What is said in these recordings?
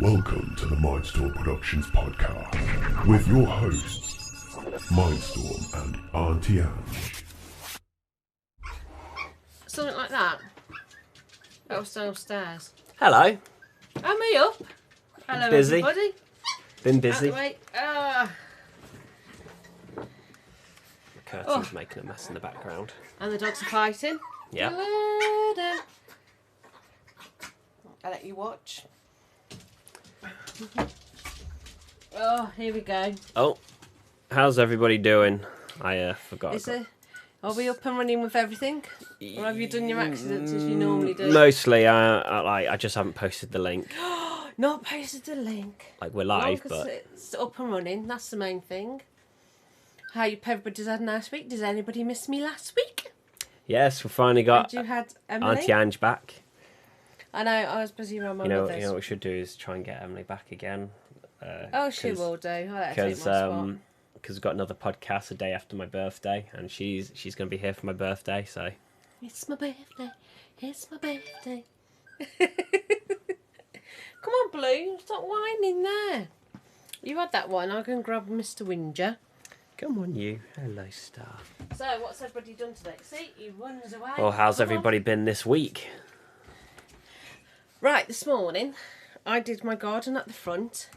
Welcome to the Mindstorm Productions podcast with your hosts, Mindstorm and Auntie Ange. Something like that. That was downstairs. Hello. Am I up? Hello, Busy. everybody. Been busy. Out the way. The curtain's making a mess in the background. And the dogs are fighting. Yeah. Murder. I'll let you watch. Oh, here we go. Oh, how's everybody doing? I forgot. Are we up and running with everything? Or have you done your accidents as you normally do? Mostly, I just haven't posted the link. Not posted the link. Like we're live, but it's up and running. That's the main thing. How you everybody's had a nice week? Does anybody miss me last week? yes, we finally got And you had Emily? Auntie Ange back. I know. I was busy around my You know mother's. what we should do is try and get Emily back again. She will do. I'll let her take my spot. Because we've got another podcast the day after my birthday, and she's going to be here for my birthday, so... It's my birthday. It's my birthday. Come on, Blue. Stop whining there. You had that one. I can grab Mr. Whinger. Come on, you. Hello, Star. So, what's everybody done today? See, he runs away. Well, how's Come everybody been this week? Right, this morning, I did my garden at the front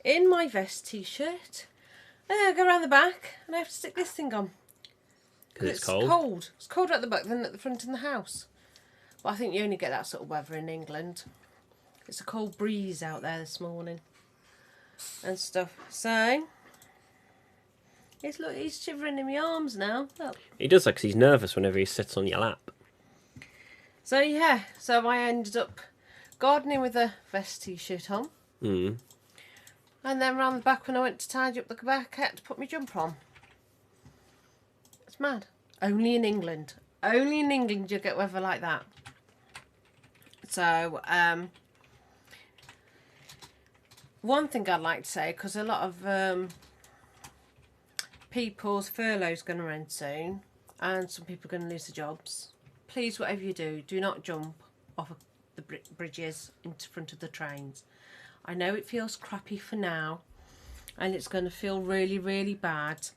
in my vest t-shirt. And then I go around the back and I have to stick this thing on. Because it's cold? Cold. It's colder at the back than at the front in the house. But I think you only get that sort of weather in England. It's a cold breeze out there this morning. And stuff. So, he's shivering in my arms now. Look. He does that because he's nervous whenever he sits on your lap. So, yeah. So, I ended up gardening with a vest t-shirt on. Mm. And then round the back when I went to tidy up the back, I had to put my jumper on. It's mad. Only in England. Only in England you get weather like that. So, one thing I'd like to say, because a lot of people's furlough's going to end soon, and some people are going to lose their jobs. Please, whatever you do, do not jump off of the bridges into front of the trains. I know it feels crappy for now, and it's going to feel really, really bad.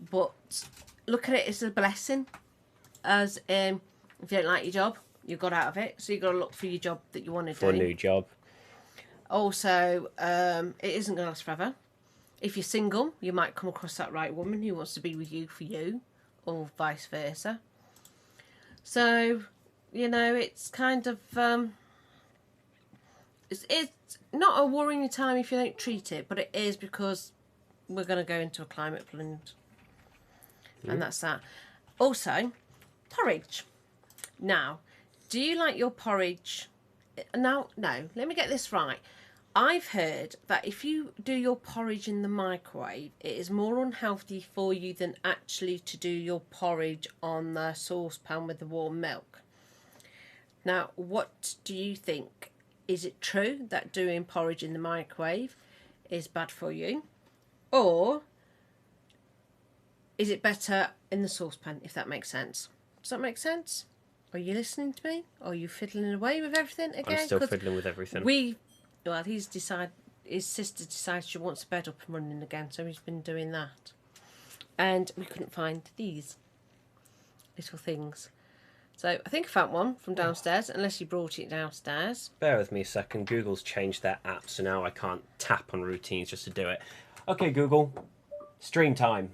But look at it as a blessing. As if you don't like your job, you got out of it, so you got to look for your job that you want to do. For a new job. Also, it isn't going to last forever. If you're single, you might come across that right woman who wants to be with you for you, or vice versa. So, you know, it's kind of it's not a worrying time if you don't treat it, but it is because we're going to go into a climate plunge. And that's that. Also, porridge. Now, do you like your porridge? No, let me get this right. I've heard that if you do your porridge in the microwave, it is more unhealthy for you than actually to do your porridge on the saucepan with the warm milk. Now, what do you think? Is it true that doing porridge in the microwave is bad for you? Or is it better in the saucepan, if that makes sense? Does that make sense? Are you listening to me? Or are you fiddling away with everything again? I'm still fiddling with everything. His sister decided she wants the bed up and running again, so he's been doing that. And we couldn't find these little things. So I think I found one from downstairs, unless you brought it downstairs. Bear with me a second. Google's changed their app, so now I can't tap on routines just to do it. Okay, Google. Stream time.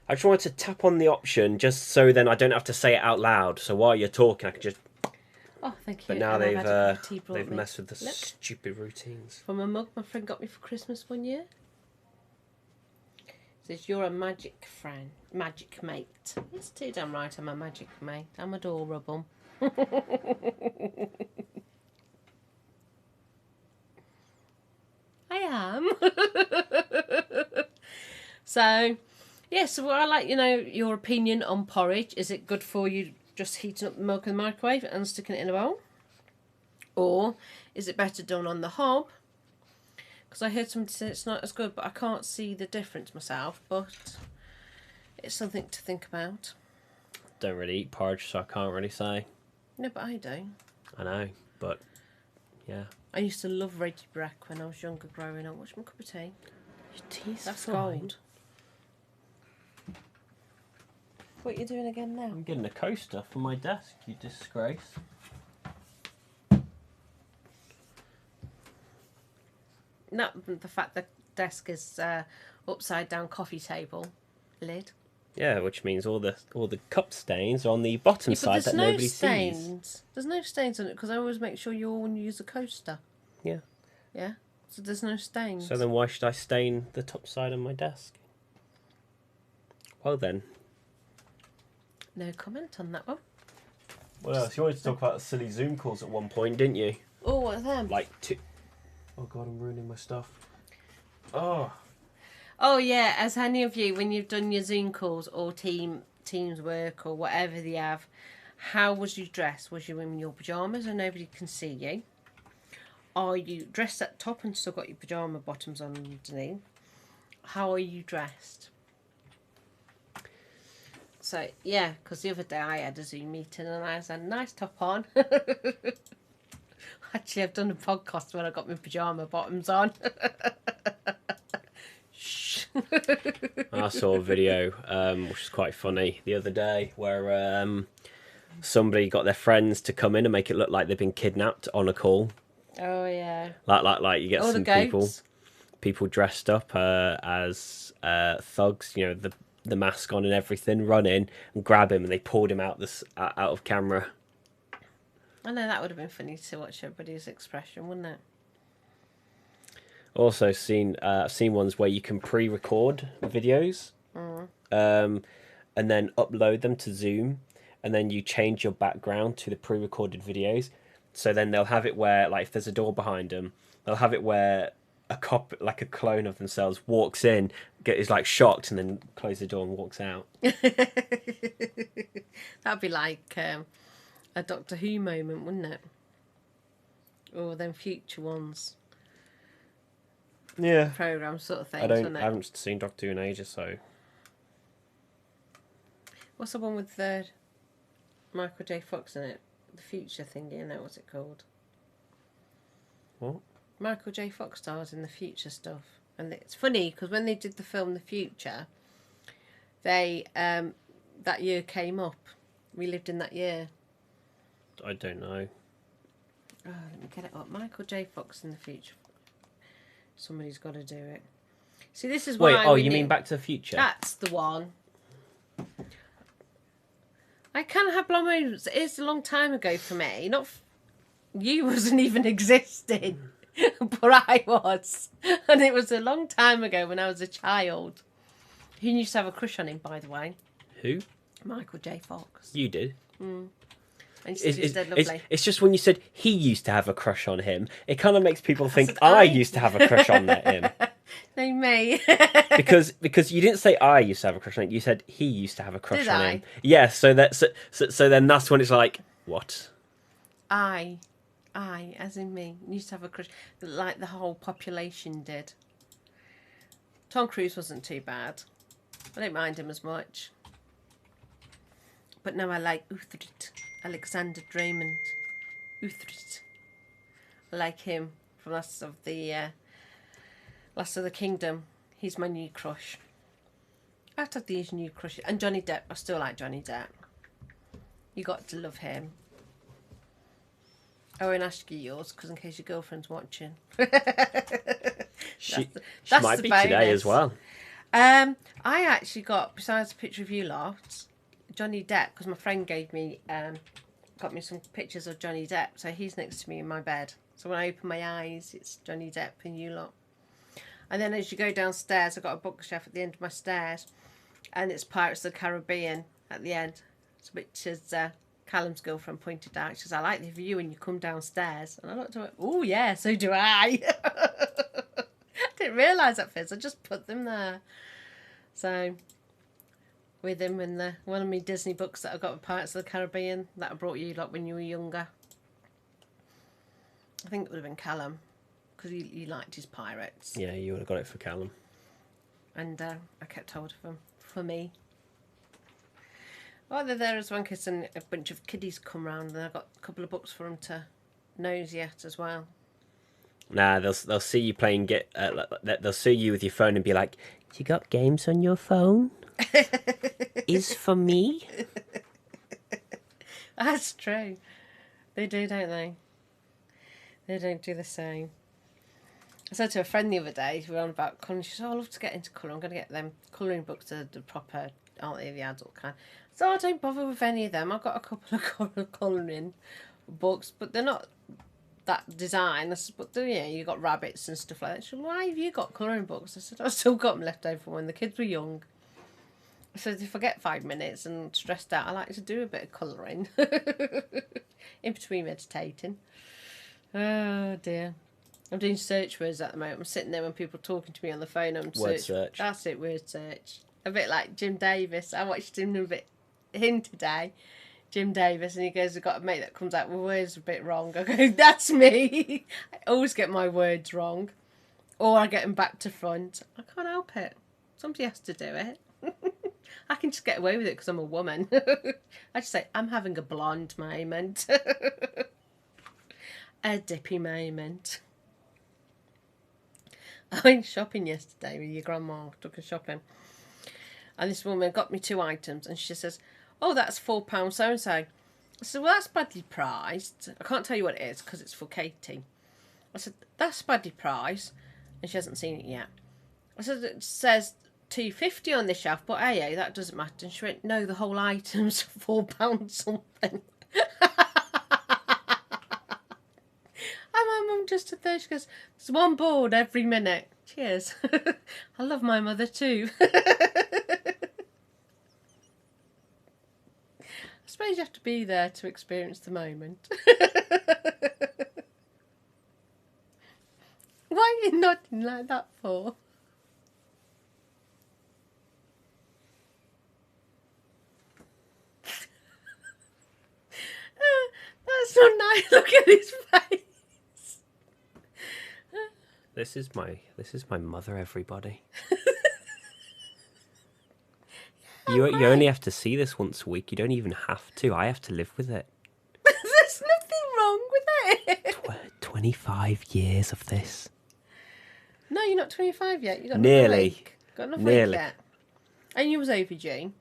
I just wanted to tap on the option just so then I don't have to say it out loud. So while you're talking, I can just... Oh, thank you. But now And they've messed with the Look. stupid routines. From a mug my friend got me for Christmas one year. Says, you're a magic friend. Magic mate. It's too damn right I'm a magic mate. I'm adorable. I am. So, so I like, your opinion on porridge. Is it good for you just heating up the milk in the microwave and sticking it in a bowl? Or is it better done on the hob? Because I heard somebody say it's not as good, but I can't see the difference myself. But it's something to think about. Don't really eat porridge, so I can't really say. No, but I do. I know. But yeah. I used to love Reggie Breck when I was younger growing up. What's my cup of tea? Your tea's That's fine. gold. What are you doing again now? I'm getting a coaster for my desk, you disgrace. Not the fact the desk is upside down coffee table lid. Yeah, which means all the cup stains are on the bottom side that nobody sees. There's no stains on it because I always make sure you all use a coaster. Yeah. Yeah. So there's no stains. So then why should I stain the top side of my desk? Well then. No comment on that one. What else? You wanted to talk about silly Zoom calls at one point, didn't you? Oh, what are them? Like two. Oh god, I'm ruining my stuff. Oh. Oh yeah, as any of you, when you've done your Zoom calls or Teams work or whatever they have, how was you dressed? Was you in your pyjamas and nobody can see you? Are you dressed at top and still got your pyjama bottoms on underneath? How are you dressed? So yeah, because the other day I had a Zoom meeting and I had a nice top on. Actually, I've done a podcast when I got my pyjama bottoms on. I saw a video, which is quite funny, the other day, where somebody got their friends to come in and make it look like they've been kidnapped on a call. Oh yeah. Like you get All some people dressed up as thugs, you know, the mask on and everything, run in and grab him, and they pulled him out of camera. I know that would have been funny to watch everybody's expression, wouldn't it? Also seen ones where you can pre-record videos, and then upload them to Zoom, and then you change your background to the pre-recorded videos. So then they'll have it where, like, if there's a door behind them, they'll have it where a clone of themselves walks in, is like shocked, and then close the door and walks out. That'd be like a Doctor Who moment, wouldn't it? Or them future ones. Yeah. Program sort of thing. I haven't seen Doctor Who in ages, so. What's the one with Michael J. Fox in it? The future thing, you know what's it called? What? Michael J. Fox stars in the future stuff, and it's funny because when they did the film The Future, they that year came up. We lived in that year. I don't know. Oh, let me get it up. Michael J. Fox in the future. Somebody's got to do it. See, this is why. Wait, you mean Back to the Future? That's the one. I can have blonde moments. It is a long time ago for me. You wasn't even existing, but I was, and it was a long time ago when I was a child. Who used to have a crush on him, by the way? Who? Michael J. Fox. You did. Lovely. It's just when you said he used to have a crush on him, it kind of makes people think I used to have a crush on him. No, me. because you didn't say I used to have a crush on him. You said he used to have a crush on him. Yeah. So then that's when it's like, what? I, as in me, used to have a crush, like the whole population did. Tom Cruise wasn't too bad. I don't mind him as much. But no, I like Uthred, Alexander Draymond. Uthred. I like him from Last of the Kingdom. He's my new crush. I have to have these new crushes. And Johnny Depp, I still like Johnny Depp. You got to love him. I won't ask you yours, because in case your girlfriend's watching. She might be today as well. I actually got, besides a picture of you lot, Johnny Depp, because my friend got me some pictures of Johnny Depp, so he's next to me in my bed. So when I open my eyes, it's Johnny Depp and you lot. And then as you go downstairs, I've got a bookshelf at the end of my stairs, and it's Pirates of the Caribbean at the end, which is Callum's girlfriend pointed out. She says, I like the view when you come downstairs. And I looked at her, oh yeah, so do I. I didn't realise at first, I just put them there. So, with him and one of my Disney books that I got with Pirates of the Caribbean that I brought you lot when you were younger. I think it would have been Callum, because he liked his pirates. Yeah, you would have got it for Callum. And I kept hold of them for me. Well, they're there as one case, and a bunch of kiddies come round, and I got a couple of books for them to nosy at as well. Nah, they'll see you playing they'll see you with your phone and be like, "You got games on your phone? Is for me?" That's true. They do, don't they? They don't do the same. I said to a friend the other day, we were on about colouring. She said, "Oh, I love to get into colouring. I'm going to get them colouring books, the proper, aren't they, the adult kind." So I don't bother with any of them. I've got a couple of colouring books, but they're not that design. I said, but you got rabbits and stuff like that. She said, "Why have you got colouring books?" I said, "I've still got them left over from when the kids were young." I said, "If I get 5 minutes and stressed out, I like to do a bit of colouring in between meditating." Oh dear. I'm doing search words at the moment. I'm sitting there when people are talking to me on the phone. Word search. That's it, word search. A bit like Jim Davis. I watched him today. Jim Davis, and he goes, "I've got a mate that comes out with words a bit wrong." I go, "That's me." I always get my words wrong. Or I get them back to front. I can't help it. Somebody has to do it. I can just get away with it because I'm a woman. I just say, "I'm having a blonde moment." A dippy moment. I went shopping yesterday with your grandma. Took her shopping. And this woman got me 2 items, and she says, "Oh, that's £4 so-and-so." I said, "Well, that's badly priced. I can't tell you what it is because it's for Katie." I said, "That's badly priced." And she hasn't seen it yet. I said, "It says £2.50 on this shelf, but hey, that doesn't matter." And she went, "No, the whole item's £4 something." And my mum just stood there, she goes, "There's one board every minute." Cheers. I love my mother too. I suppose you have to be there to experience the moment. Why are you nodding like that for? That's so nice. Look at his face. This is my mother, everybody. You only have to see this once a week. You don't even have to. I have to live with it. There's nothing wrong with it. 25 years of this. No, you're not 25 yet. You got Nearly. Got enough week yet. And you was overdue.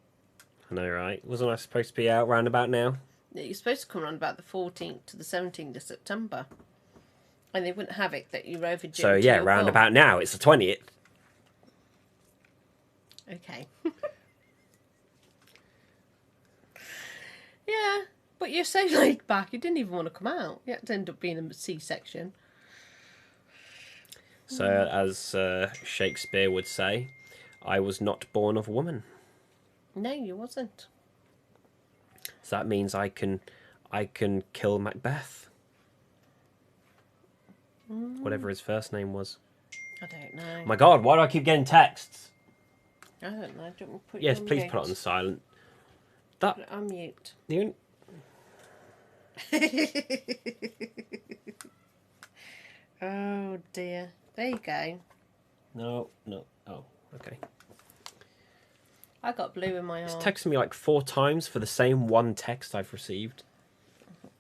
I know, right? Wasn't I supposed to be out round about now? Yeah, you're supposed to come around about the 14th to the 17th of September. And they wouldn't have it that you were overdue. So yeah, round about now. It's the 20th. Okay. Yeah, but you're so laid back. You didn't even want to come out. You had to end up being a C-section. So, as Shakespeare would say, I was not born of a woman. No, you wasn't. So that means I can kill Macbeth. Whatever his first name was. I don't know. My God, why do I keep getting texts? I don't know. Do you want me to put Yes, you on please mute? put it on silent. Put it on mute. Oh dear. There you go. No. Oh, okay. I got blue in my arm. It's texted me like 4 times for the same one text I've received.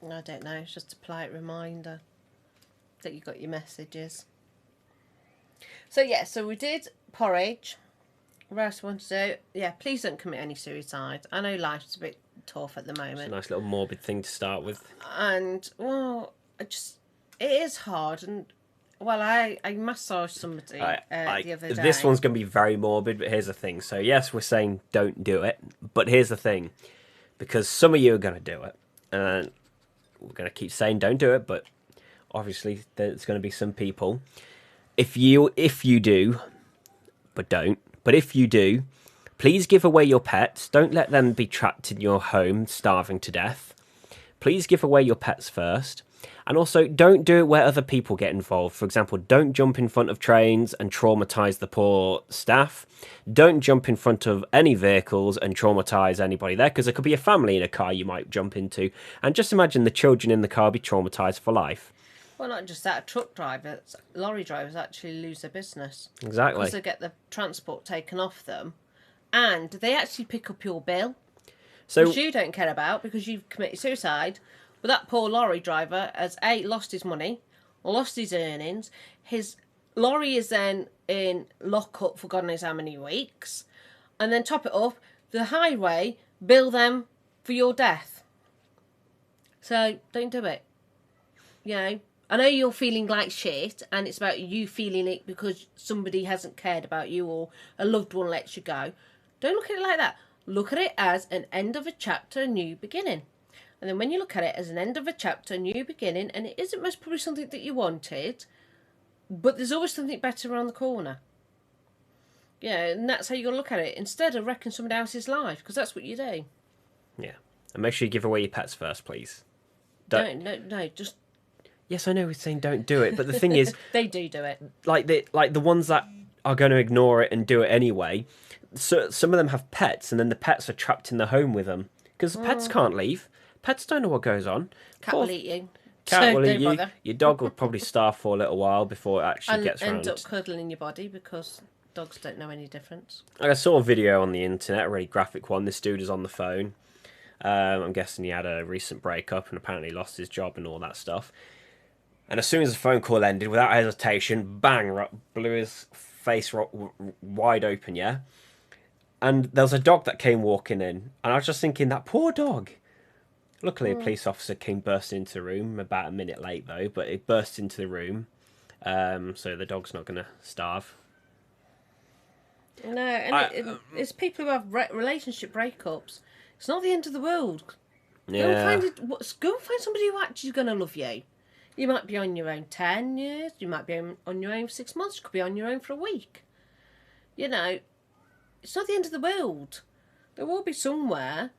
I don't know. It's just a polite reminder that you got your messages. So yeah, so we did Porridge. What else we want to do? Yeah, please don't commit any suicide. I know life's a bit tough at the moment. It's a nice little morbid thing to start with. And, well, it is hard. And, well, I massaged somebody the other day. This one's going to be very morbid, but here's the thing. So, yes, we're saying don't do it. But here's the thing. Because some of you are going to do it. And we're going to keep saying don't do it. But obviously, there's going to be some people. If you do, but don't. But if you do, please give away your pets. Don't let them be trapped in your home, starving to death. Please give away your pets first. And also, don't do it where other people get involved. For example, don't jump in front of trains and traumatise the poor staff. Don't jump in front of any vehicles and traumatise anybody there, because there could be a family in a car you might jump into. And just imagine the children in the car be traumatised for life. Well, not just that, truck drivers, lorry drivers actually lose their business. Exactly. Because they get the transport taken off them. And they actually pick up your bill. So, which you don't care about because you've committed suicide. But But that poor lorry driver has lost his money, lost his earnings. His lorry is then in lockup for God knows how many weeks, and then top it up, the highway bill them for your death. So don't do it. I know you're feeling like shit, and it's about you feeling it because somebody hasn't cared about you or a loved one lets you go. Don't look at it like that. Look at it as an end of a chapter, a new beginning. And then when you look at it as an end of a chapter, a new beginning, and it isn't most probably something that you wanted, but there's always something better around the corner. Yeah, and that's how you got to look at it, instead of wrecking somebody else's life, because that's what you do. Yeah. And make sure you give away your pets first, please. No, just... Yes, I know we're saying don't do it, but the thing is... They do it. Like the ones that are going to ignore it and do it anyway, so some of them have pets, and then the pets are trapped in the home with them. Because the pets can't leave. Pets don't know what goes on. Cat will eat you. Cat will eat you. Bother. Your dog will probably starve for a little while before it actually gets around. And end up cuddling your body, because dogs don't know any difference. I saw a video on the internet, a really graphic one. This dude is on the phone. I'm guessing he had a recent breakup and apparently lost his job and all that stuff. And as soon as the phone call ended, without hesitation, bang, blew his face wide open, yeah? And there was a dog that came walking in. And I was just thinking, that poor dog. Luckily, a police officer came bursting into the room, about a minute late though, but it burst into the room. So the dog's not going to starve. No, and it's people who have relationship breakups. It's not the end of the world. Yeah. Go and find somebody who actually is going to love you. You might be on your own 10 years. You might be on your own for 6 months. You could be on your own for a week. It's not the end of the world. There will be somewhere.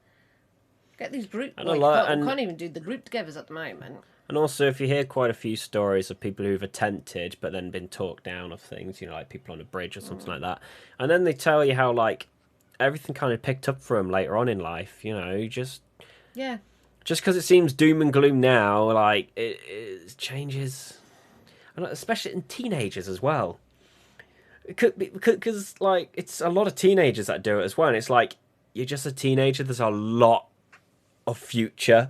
Get these groups. We can't even do the group-togethers at the moment. And also, if you hear quite a few stories of people who've attempted but then been talked down of things, like people on a bridge or something like that, and then they tell you how, everything kind of picked up for them later on in life, just... Yeah. Just because it seems doom and gloom now, it changes, and especially in teenagers as well. Because it's a lot of teenagers that do it as well, and it's you're just a teenager. There's a lot of future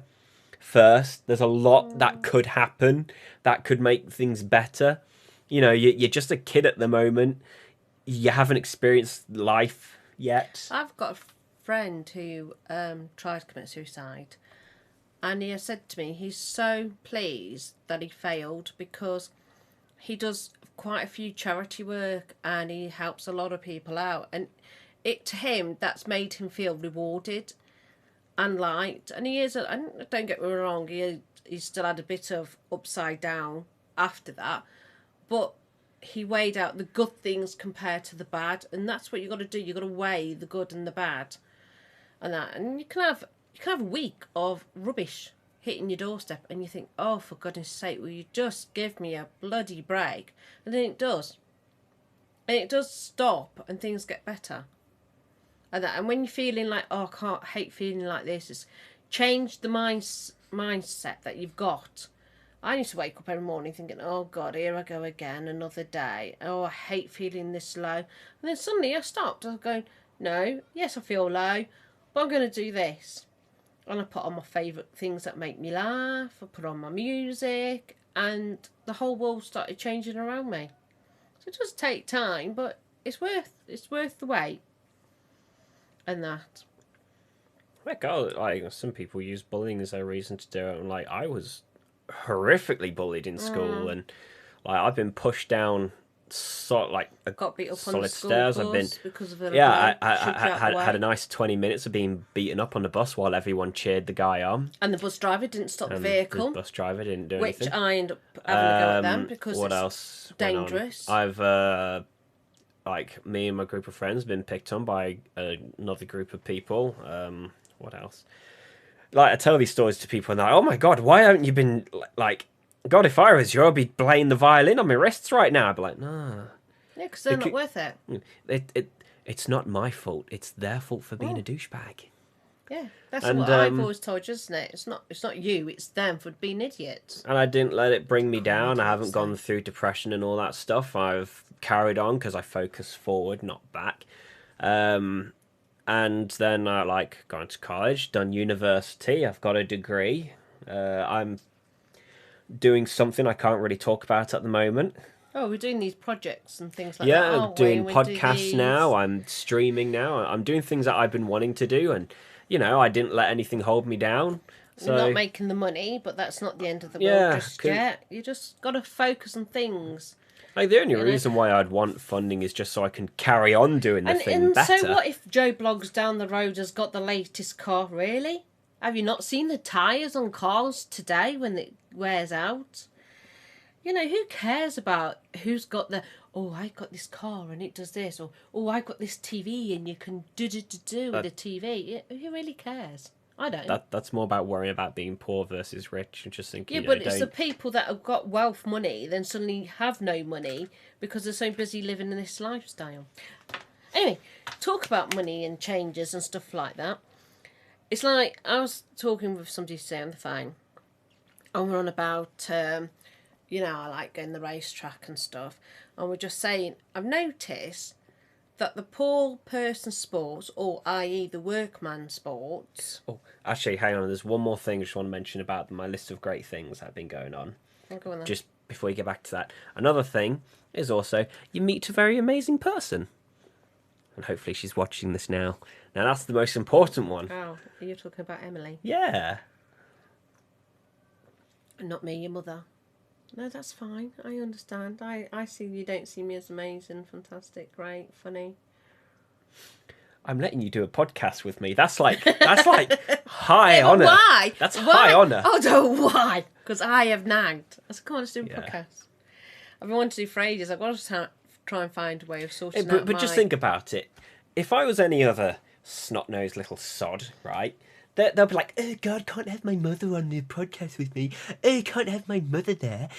first. There's a lot that could happen that could make things better. You're just a kid at the moment. You haven't experienced life yet. I've got a friend who tried to commit suicide. And he has said to me he's so pleased that he failed, because he does quite a few charity work and he helps a lot of people out. And to him, that's made him feel rewarded and liked. And and don't get me wrong, he still had a bit of upside down after that. But he weighed out the good things compared to the bad. And that's what you've got to do. You've got to weigh the good and the bad. And you can have a week of rubbish hitting your doorstep and you think, oh, for goodness sake, will you just give me a bloody break? And then it does. And it does stop and things get better. And when you're feeling like, oh, I hate feeling like this, it's change the mindset that you've got. I used to wake up every morning thinking, oh God, here I go again, another day. Oh, I hate feeling this low. And then suddenly I stopped. I was going, no, yes, I feel low, but I'm going to do this. And I put on my favourite things that make me laugh. I put on my music, and the whole world started changing around me. So it does take time, but it's worth the wait. And that. Some people use bullying as a reason to do it. And I was horrifically bullied in school, and I've been pushed down got beat up solid on the school stairs. bus I've been because of I had a nice 20 minutes of being beaten up on the bus while everyone cheered the guy on. And the bus driver didn't stop the vehicle. The bus driver didn't do which anything. I ended up having a go at them because what it's else dangerous. I've me and my group of friends been picked on by another group of people. What else? I tell these stories to people and they're like, oh my God, why haven't you been God, if I was you, I'd be playing the violin on my wrists right now. I'd be like, nah. Yeah, because they're not worth it. It's not my fault. It's their fault for being a douchebag. Yeah, that's what I've always told you, isn't it? It's not you, it's them for being idiots. And I didn't let it bring me down. I haven't gone through depression and all that stuff. I've carried on because I focus forward, not back. And then I gone to college, done university. I've got a degree. I'm doing something I can't really talk about at the moment. Oh, we're doing these projects and things like that. Yeah, I'm aren't doing we podcasts now. I'm streaming now. I'm doing things that I've been wanting to do, and I didn't let anything hold me down. So We're not making the money, but that's not the end of the Yeah, world just yet. You just got to focus on things. like the only reason why I'd want funding is just so I can carry on doing the thing better. So what if Joe Bloggs down the road has got the latest car? Really? Have you not seen the tyres on cars today when it wears out? Who cares about who's got the, oh, I got this car and it does this, or, oh, I got this TV and you can do with the TV. Who really cares? I don't. That's more about worrying about being poor versus rich and just thinking. Yeah, but it's the people that have got wealth money then suddenly have no money because they're so busy living in this lifestyle. Anyway, talk about money and changes and stuff like that. It's like I was talking with somebody today on the phone, and we're on about, I like going the racetrack and stuff, and we're just saying, I've noticed that the poor person sports, or i.e. the workman sports... Oh, actually, hang on, there's one more thing I just want to mention about my list of great things that have been going on. Go on then. Just before you get back to that. Another thing is also, you meet a very amazing person. And hopefully she's watching this now. Now, that's the most important one. Oh, you're talking about Emily. Yeah. Not me, your mother. No, that's fine. I understand. I see you don't see me as amazing, fantastic, great, funny. I'm letting you do a podcast with me. That's like high honour. Why? That's why? high honour. Oh, don't why? Because I have nagged. I said, come on, let's do a podcast. I've been wanting to do for ages. I've got to try and find a way of sorting out But just think about it. If I was any other snot-nosed little sod, right? They'll be like, oh, God, can't have my mother on the podcast with me. Oh, can't have my mother there.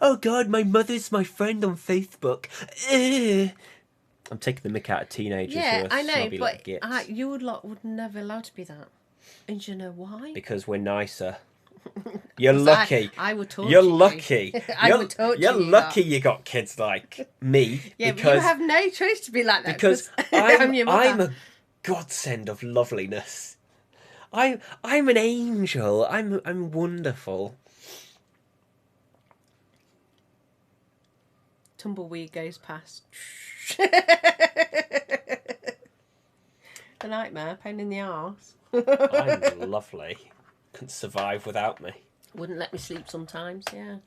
Oh, God, my mother's my friend on Facebook. I'm taking the mick out of teenagers. Yeah, who are I know, snobby but little gits. you would never allowed to be that. And do you know why? Because we're nicer. You're lucky. I would torture You're you. lucky. I would torture You're you, lucky you got kids like me. Yeah, because, but you have no choice to be like that. Because I'm your mother. I'm a godsend of loveliness. I'm an angel. I'm wonderful. Tumbleweed goes past. A nightmare, pain in the arse. I'm lovely. Couldn't survive without me. Wouldn't let me sleep sometimes, yeah.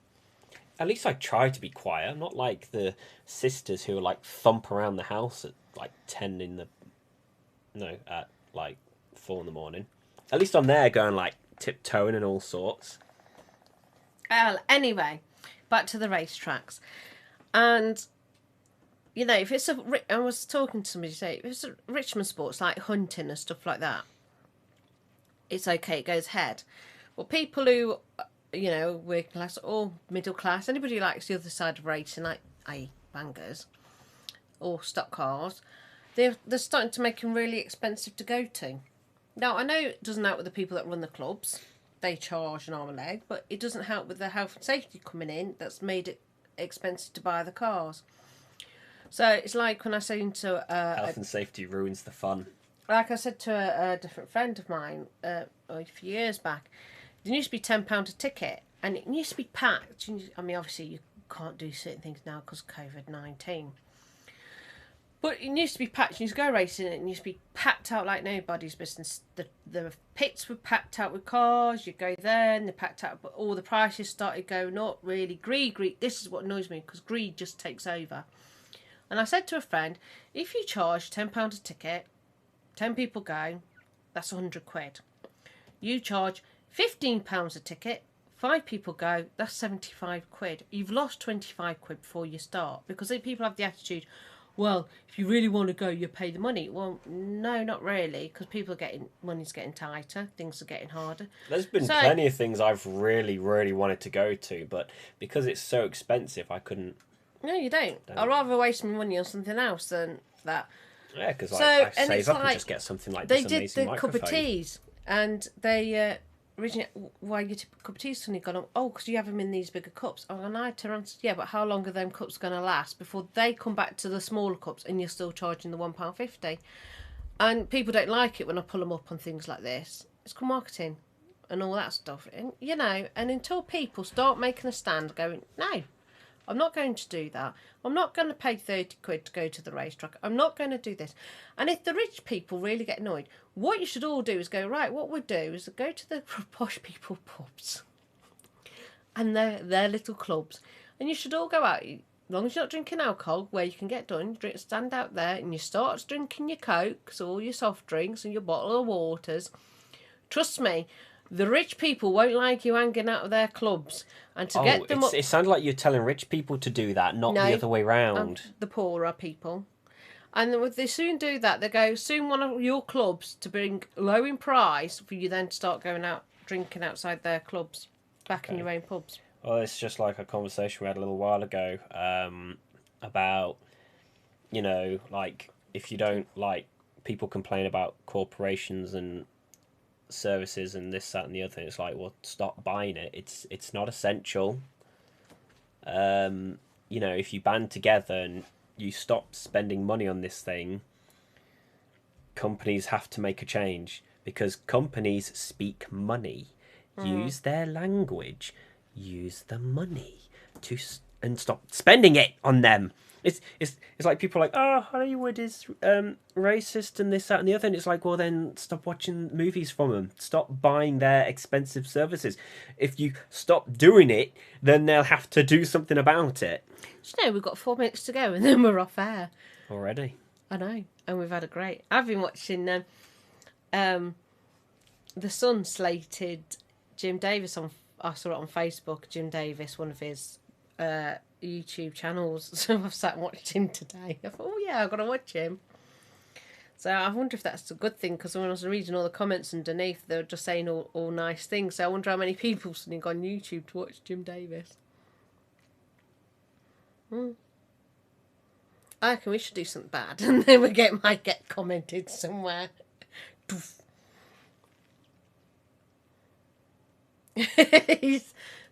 At least I try to be quiet. I'm not like the sisters who are like thump around the house at like 10 in the... No, at like 4 in the morning. At least I'm there going like tiptoeing and all sorts. Well, anyway, back to the racetracks. And, if it's I was talking to somebody today, if it's a Richmond sports like hunting and stuff like that, it's okay, it goes ahead. Well, people who, working class or middle class, anybody who likes the other side of racing, like bangers or stock cars, they're starting to make them really expensive to go to. Now, I know it doesn't help with the people that run the clubs. They charge an arm and a leg, but it doesn't help with the health and safety coming in that's made it expensive to buy the cars. So it's like when I say to... Health and safety ruins the fun. Like I said to a different friend of mine a few years back, it used to be £10 a ticket, and it used to be packed. I mean, obviously you can't do certain things now because of COVID-19. But it used to be packed. You used to go racing, and it used to be packed out like nobody's business. The pits were packed out with cars. You go there, and they're packed out. But all the prices started going up. Really, greed. This is what annoys me because greed just takes over. And I said to a friend, if you charge £10 a ticket, 10 people go, that's £100. You charge £15 a ticket, 5 people go, that's £75. You've lost £25 before you start because people have the attitude, well, if you really want to go, you pay the money. Well, no, not really, because money's getting tighter, things are getting harder. There's been plenty of things I've really, really wanted to go to, but because it's so expensive, I couldn't. No, you don't. I'd rather waste my money on something else than that. Yeah, because I save up and just get something like this amazing microphone. They did the cup of teas, and they originally, why you tip a cup of tea suddenly gone, oh, because you have them in these bigger cups. Oh, and I turned around and said, yeah, but how long are them cups going to last before they come back to the smaller cups and you're still charging the £1.50? And people don't like it when I pull them up on things like this. It's called marketing. and all that stuff. And, you know, and until people start making a stand going, no, I'm not going to do that. I'm not going to pay 30 quid to go to the racetrack. I'm not going to do this. And if the rich people really get annoyed, what you should all do is go, right, what we'll do is go to the posh people pubs and their little clubs. And you should all go out, as long as you're not drinking alcohol, where you can get done, stand out there and you start drinking your Cokes, all your soft drinks and your bottle of waters. Trust me, the rich people won't like you hanging out of their clubs. And to get them up... It sounded like you're telling rich people to do that, not the other way round. The poorer people. And they soon do that. They go, soon one of your clubs to bring low in price for you then to start going out drinking outside their clubs, back in your own pubs. Well, it's just like a conversation we had a little while ago about, you know, like, if you don't like, people complain about corporations and services and this, that and the other thing. It's like, well, stop buying it. It's not essential. You know, if you band together and you stop spending money on this thing, companies have to make a change, because companies speak money, use their language, use the money and stop spending it on them. It's like people are like, oh, Hollywood is racist and this, that and the other. And it's like, well, then stop watching movies from them. Stop buying their expensive services. If you stop doing it, then they'll have to do something about it. You know, we've got 4 minutes to go and then we're off air. Already? I know. And we've had a great... I've been watching... The Sun slated Jim Davis on... I saw it on Facebook. Jim Davis, one of his... YouTube channels, so I've sat and watched him today. I thought, oh yeah, I've got to watch him. So I wonder if that's a good thing, because when I was reading all the comments underneath, they were just saying all nice things. So I wonder how many people suddenly go on YouTube to watch Jim Davis. I reckon we should do something bad, and then might get commented somewhere.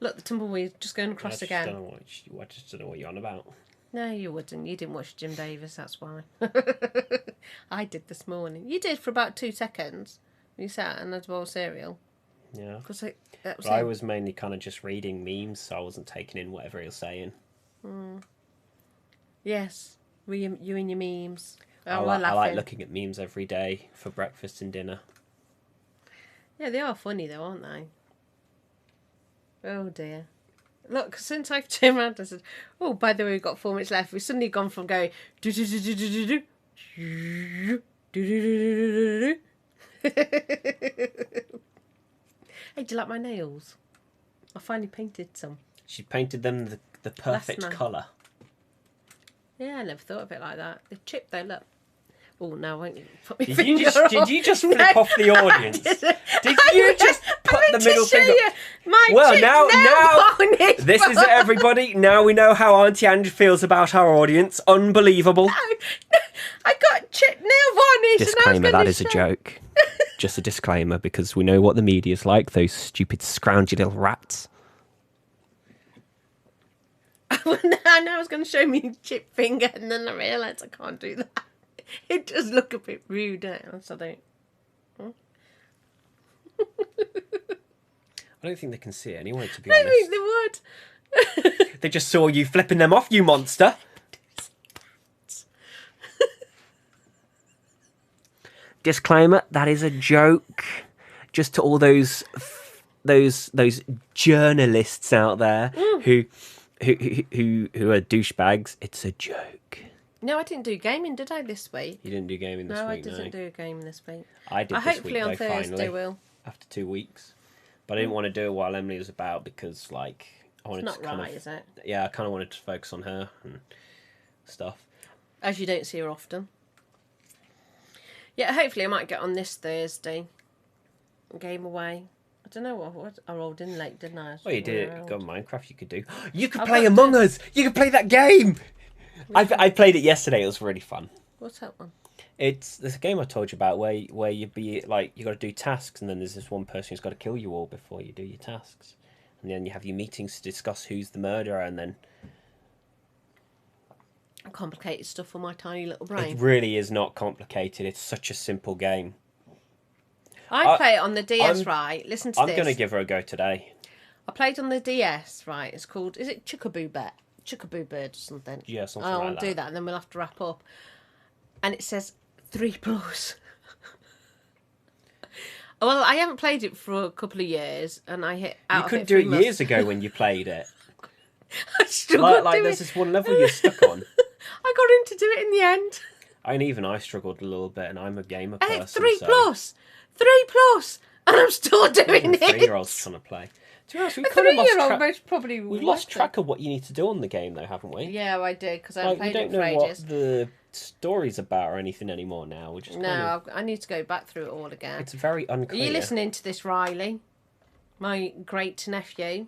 Look, the tumbleweed just going across again. I just don't know what you're on about. No, you wouldn't. You didn't watch Jim Davis, that's why. I did this morning. You did for about 2 seconds. You sat and had a bowl of cereal. Yeah. I was mainly kind of just reading memes, so I wasn't taking in whatever he was saying. Yes, you and your memes. I like looking at memes every day for breakfast and dinner. Yeah, they are funny though, aren't they? Oh dear. Look, since I turned around and said, oh, by the way, we've got 4 minutes left, we've suddenly gone from going do do do do do do do do do do. Hey, do you like my nails? I finally painted some. She painted them the perfect colour. Yeah, I never thought of it like that. They're chipped though, look. Oh, no, won't you put me Did you just flip off the audience? Did you just put the middle finger? Well, now, this is it, everybody. Now we know how Auntie Ange feels about our audience. Unbelievable. No, I got chipped nail varnish. Disclaimer, that is a joke. Just a disclaimer, because we know what the media's like, those stupid, scroungy little rats. I know I was going to show me chipped finger, and then I realised I can't do that. It does look a bit rude now, so I don't... I don't think they can see it anyway, to be honest. I think they would. They just saw you flipping them off, you monster. Disclaimer, that is a joke. Just to all those journalists out there who are douchebags, it's a joke. No, I didn't do gaming, did I, this week? You didn't do gaming this week, no? I didn't do gaming this week. I did this hopefully week, on Thursday finally, will. after 2 weeks. But I didn't want to do it while Emily was about, because, like, I wanted it's not to kind right, of... is it? Yeah, I kind of wanted to focus on her and stuff. As you don't see her often. Yeah, hopefully I might get on this Thursday. Game away. I don't know what I rolled in late, didn't I? Well, you did. Got Minecraft. You could do. You could play Among Us. You could play that game. I played it yesterday. It was really fun. What's that one? It's a game I told you about where you be like you got to do tasks, and then there's this one person who's got to kill you all before you do your tasks, and then you have your meetings to discuss who's the murderer, and then complicated stuff for my tiny little brain. It really is not complicated. It's such a simple game. I play it on the DS, right? Listen to this. I'm going to give her a go today. I played on the DS, right? It's called, is it Chuckaboo Bird or something? Yeah, something like that. I'll do that and then we'll have to wrap up. And it says 3+. Well, I haven't played it for a couple of years and I hit out. You couldn't do it years ago when you played it. I struggled like there's this one level you're stuck on. I got him to do it in the end. I struggled a little bit, and I'm a gamer And person. it's 3+, 3+, and I'm still doing it. 3-year-olds trying to play. To be honest, A 3-year-old most probably. We've lost track of what you need to do on the game, though, haven't we? Yeah, I did because I haven't We played don't it for know ages. what the story's about or anything anymore now. We're just I need to go back through it all again. It's very unclear. Are you listening to this, Riley? My great nephew,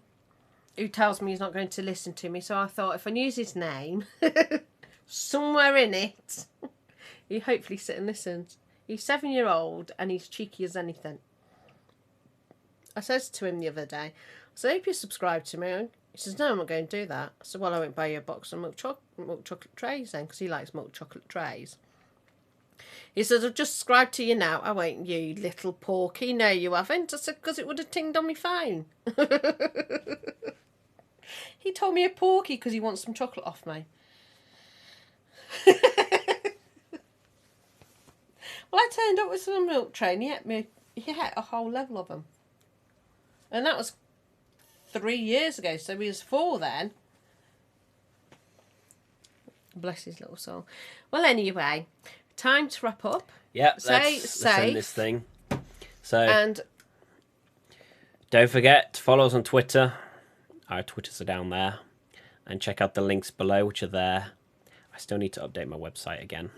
who tells me he's not going to listen to me. So I thought if I use his name somewhere in it, he hopefully sit and listens. He's 7-year-old and he's cheeky as anything. I said to him the other day, I hope you subscribe to me. He says, no, I'm not going to do that. I said, well, I won't buy you a box of milk chocolate trays then, because he likes milk chocolate trays. He says, I've just subscribed to you now. I won't, you little porky. No, you haven't. I said, because it would have tinged on my phone. He told me a porky because he wants some chocolate off me. Well, I turned up with some milk tray and he ate a whole level of them. And that was 3 years ago, so he was 4 then. Bless his little soul. Well, anyway, time to wrap up. Yeah, let's end this thing. So, and don't forget to follow us on Twitter. Our Twitters are down there. And check out the links below, which are there. I still need to update my website again.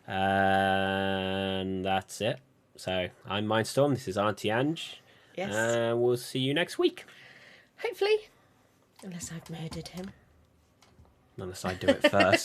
And that's it. So, I'm Mindstorm. This is Auntie Ange. yes, And we'll see you next week. hopefully, unless I've murdered him. Unless I do it first.